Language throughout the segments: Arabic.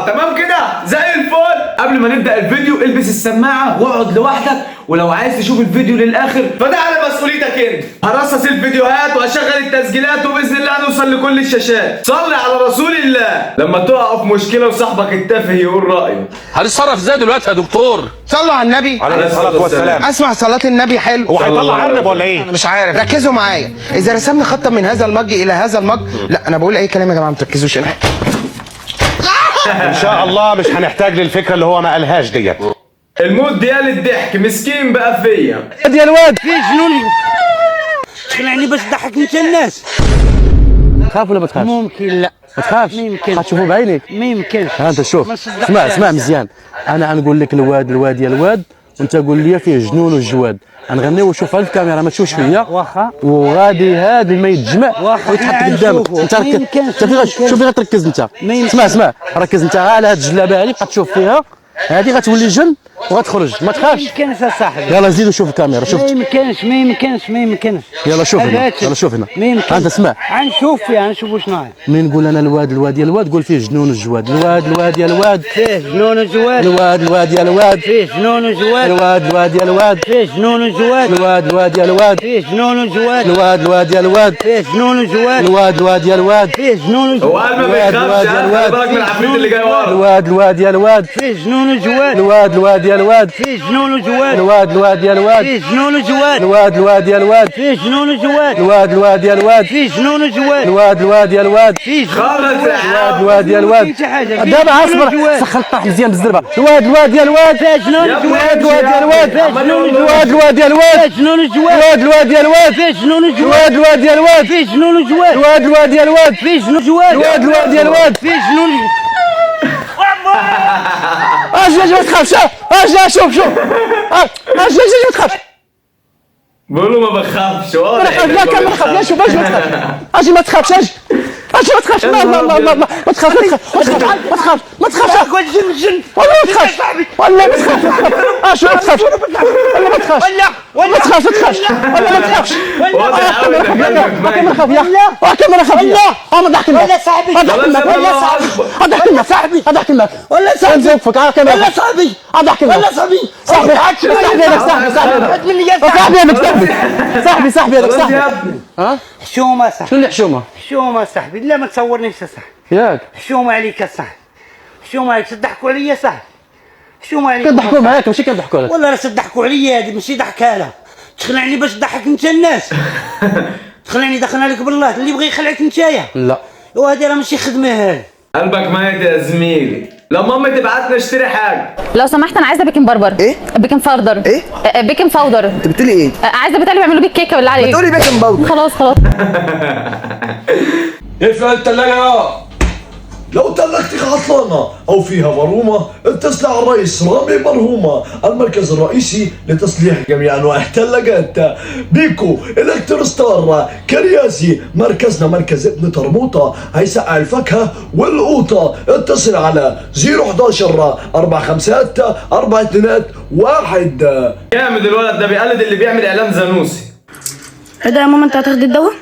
تمام كده زي الفل. قبل ما نبدا الفيديو البس السماعه واقعد لوحدك، ولو عايز تشوف الفيديو للاخر فده على مسؤوليتك انت. هرصص الفيديوهات واشغل التسجيلات وباذن الله هنوصل لكل الشاشات. صلي على رسول الله. لما تقع في مشكله وصاحبك التافه يقول رايه، هنتصرف ازاي دلوقتي يا دكتور؟ صلوا على النبي عليه الصلاه والسلام. اسمع صلاة النبي حلو. هو هيطلع ارنب ولا ايه؟ انا مش عارف، ركزوا معايا. اذا رسمنا خطا من هذا المج الى هذا المج، لا انا بقول اي كلام يا جماعه ما تركزوش. انا ان شاء الله مش هنحتاج للفكره اللي هو ما قالهاش ديت. المود ديال الضحك مسكين بقى فيا. يا الواد في جنون تقنعني باش تضحك انت الناس. تخاف ولا ما تخافش؟ ممكن لا ما تخافش؟ ما يمكنش. غتشوفوا بعينيك؟ ما يمكنش. ها انت شوف، اسمع مزيان. انا غنقول لك الواد يا الواد، وانت قول لي فيه جنون والجواد. غنغنيو وشوف على الكاميرا ما تشوفش فيا، واخا وغادي هذا ما يتجمع ويتحط قدامك. انت شوف فين غتركز انت. اسمع ركز انت على هاد الجلابه هذه، بقى تشوف فيها هذه غتولي جن وغتخرج. ما تخافش. ما يمكنش اصاحبي. يلا زيدوا شوف الكاميرا. شوف ما يمكنش. يلا شوف هنا، يلا شوف هنا. ما يمكنش. انت اسمع، غنشوف فيها نشوفوا شنو. مين نقول انا الواد يا الواد، قول فيه جنون وجواد. الواد يا الواد فيه جنون وجواد. الواد يا الواد فيه جنون وجواد. الواد يا الواد فيه جنون وجواد. الواد يا الواد فيه جنون وجواد. الواد يا الواد فيه جنون وجواد. الواد يا الواد فيه جنون هو وجواد. قال ما بيخافش. خلي بالك من العفريت اللي جاي ورا. الواد يا الواد فيه جنون وجواد. الواد يا الواد فيه جنون وجواد. الواد يا الواد فيه جنون وجواد. الواد يا الواد فيه جنون وجواد. الواد يا الواد فيه جنون وجواد. الواد يا الواد فيه خلص يا عم. الواد يا الواد. دابا اصبر، سخن الطاح مزيان بالزربه. الواد يا الواد فيه جنون وجواد. الواد يا الواد الواد يا الواد فيه جنون وجواد. الواد يا الواد فيه جنون وجواد. الواد يا الواد فيه جنون وجواد. الواد يا الواد فيه جنون وجواد. الواد يا الواد فيه جنون اجي ما تخافش. اجي شوف اجي ما تخافش. بقولوا ما بخافش. واضح لا كان ما تخافش. لا شوف اجي ما تخافش. اجي ما تخافش. اجي ما تخافش. لا ما تخافش. ما تخافش. اقول جن والله ما تخافش. والله ما تخافش. اشوف ما تخافش. والله ما تخافش. ما تخافش. والله ما تخافش. واضح قوي انك قلبك ما خاف يا ما خاف. ما ضحك لك. ولا صاحبي. ولا صاحبي. اضحك لك صاحبي. اضحك لك. ولا صاحبي. انزل فك كاميرا. ولا صاحبي. اضحك لك. ولا صاحبي. صاحبي صاحبي ها حشومه صاحبي. شنو اللي حشومه؟ حشومه صاحبي. لا ما تصورنيش صاحبي. ياك حشومه عليك صاحبي. حشومه عليك. تضحكوا عليا صاحبي. حشومه عليك. كنضحكوا معاك ماشي كنضحكوا لك. والله راه تضحكوا عليا. هذه ماشي ضحكه لا. تخلعني باش تضحك انت الناس. تخلعني دخلنا لك بالله اللي يبغي يخلعك نتايا. لا وهذه راه ماشي خدمه هذه. قلبك ميت يا زميلي. لما امي تبعتنا اشتري حاجه لو سمحت انا عايزه بيكنج بربر. ايه؟ بيكنج باودر. ايه؟ بيكنج باودر. انت بتقولي ايه؟ عايزه بتقلي بيعملوا بيه الكيكه ولا عليه؟ بتقولي بيكنج باودر. خلاص اقفل الثلاجه. لو تلاجتك عطلانة أو فيها مرومة اتصل على الرئيس رامي مرهومة، المركز الرئيسي لتصليح جميع أنواع الثلاجات. بيكو إلكتروستار كرياسي، مركزنا مركز ابن ترموطة، هيسقع الفاكهة والقوطة. اتصل على 011 45 421. جامد الولد ده، بيقلد اللي بيعمل اعلان زانوسي. ايه ده يا ماما، انت هتاخدي الدواء؟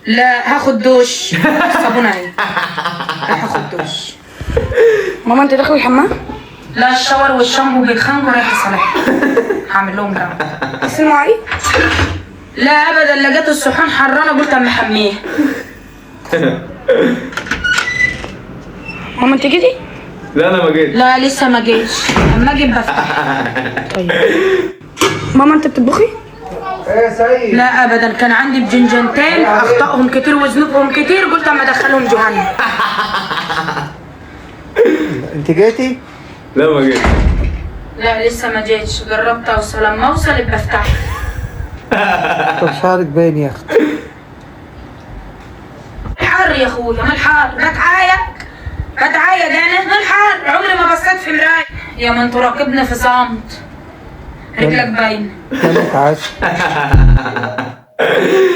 لا هاخد دوش صابون عين. هاخد دوش. ماما انت داخله الحمام؟ لا الشاور والشامبو بيتخانقوا رايح صالح. هعمل لهم دواء. بس المواعيد؟ لا ابدا، لا جت الصحون حرانه قلت اما احميها. ماما انت جيتي؟ لا انا ما جيت. لا لسه ما جيتش، اما اجي بفتح. طيب ماما انت بتطبخي؟ لا ابدا، كان عندي بجنجنتين اخطائهم كتير وذنوبهم كتير قلت اما ادخلهم جهنم. انت جيتي؟ لا ما جيت. لا لسه ما جيتش، جربت اوصل اما اوصل بفتح. طب شعرك باين يا اختي. حار يا اخويا، ما الحار بتعايق انا. ما الحار، عمري ما بصيت في مرايه. يا من تراقبني في صمت، رجلك باينه. مالك عاش؟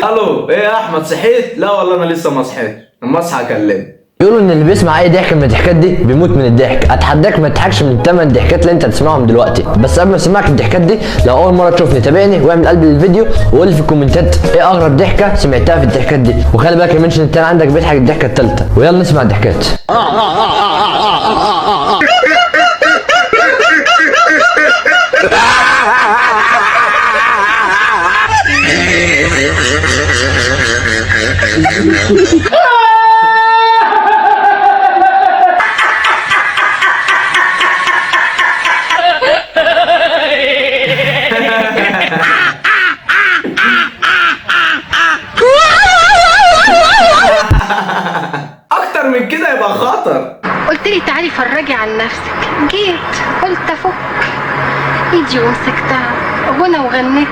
الو ايه يا احمد صحيت؟ لا والله انا لسه ما صحيتش، اما اصحى اكلمك. يقولوا ان اللي بيسمع اي ضحك من الضحكات دي بيموت من الضحك. اتحداك ما تضحكش من الثمان ضحكات اللي انت هتسمعهم دلوقتي. بس قبل ما اسمعك الضحكات دي، لو اول مره تشوفني تابعني واعمل قلب للفيديو وقول لي في الكومنتات ايه اغرب ضحكه سمعتها في الضحكات دي، وخلي بالك يا منشن التاني عندك بيضحك الضحكه الثالثه. ويلا نسمع الضحكات. اكتر من كده يبقى خطر. قلت لي تعالي فرجي عن نفسك، جيت قلت افك ايدي ومسكتها غنى وغنيت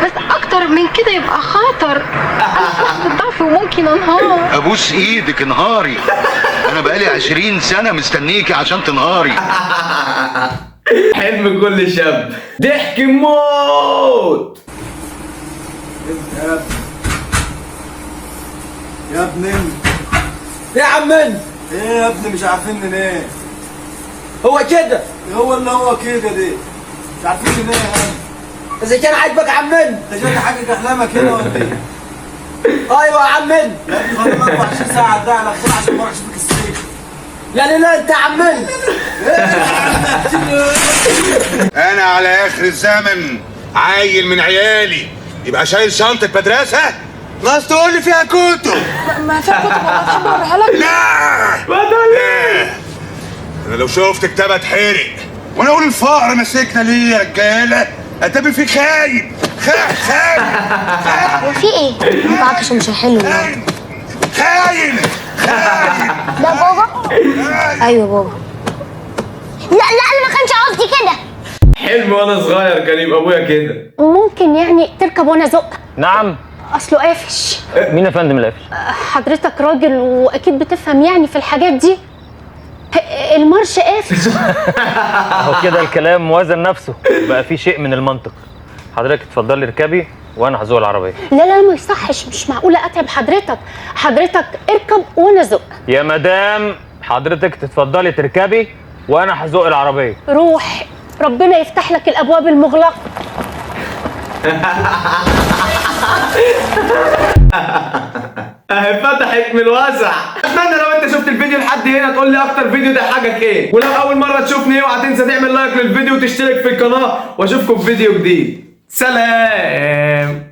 بس اكتر من كده يبقى خطر. انا في لحظة ضعف وممكن انهار. ابوس ايدك انهاري، انا بقالي 20 سنة مستنيكي عشان تنهاري. حلم كل شاب، ضحك موت. يا ابني يا عم انت ايه يا ابني مش عارفين ننام؟ هو كده هو اللي هو كده دي مش عارفين ننام. اذا كان عاجبك يا عم انت انت جاي تحقق احلامك هنا ولا ايه؟ ايوه يا عم انت يا ابني فاضل 24 ساعة ده على خير عشان ما اروحش بيك السجن. لا انت يا عم انت. انا على اخر الزمن عيل من عيالي يبقى شايل شنطة مدرسة ناس تقول لي فيها كتب. ما فيها كتب والله، تحب اوريها لك؟ لا انا لو شفت كتاب اتحرق. وانا اقول الفقر مسكنا ليه يا رجاله؟ اتابع في خاين خاين في ايه؟ معكش مش حلو خاين ده بابا؟ ايوه بابا. لا انا ما كانش قصدي كده. حلم وانا صغير كان يبقى ابويا كده. ممكن يعني تركب وانا ازق؟ نعم. اصله قافش. مين يا فندم القافش؟ حضرتك راجل واكيد بتفهم يعني في الحاجات دي. المارش قافش. اهو كده الكلام موازن نفسه، بقى في شيء من المنطق. حضرتك اتفضلي اركبي وانا هزوق العربيه. لا ما يصحش، مش معقوله اتعب حضرتك اركب وانا ازق. يا مدام حضرتك تتفضلي تركبي وانا هزوق العربيه. روح ربنا يفتح لك الابواب المغلقه. اهي فتحت من الواسع. اتمنى لو انت شفت الفيديو لحد هنا تقول لي اكتر فيديو ضحكك ايه، ولو اول مره تشوفني اوعى تنسى تعمل لايك للفيديو وتشترك في القناه، واشوفكم في فيديو جديد. سلام.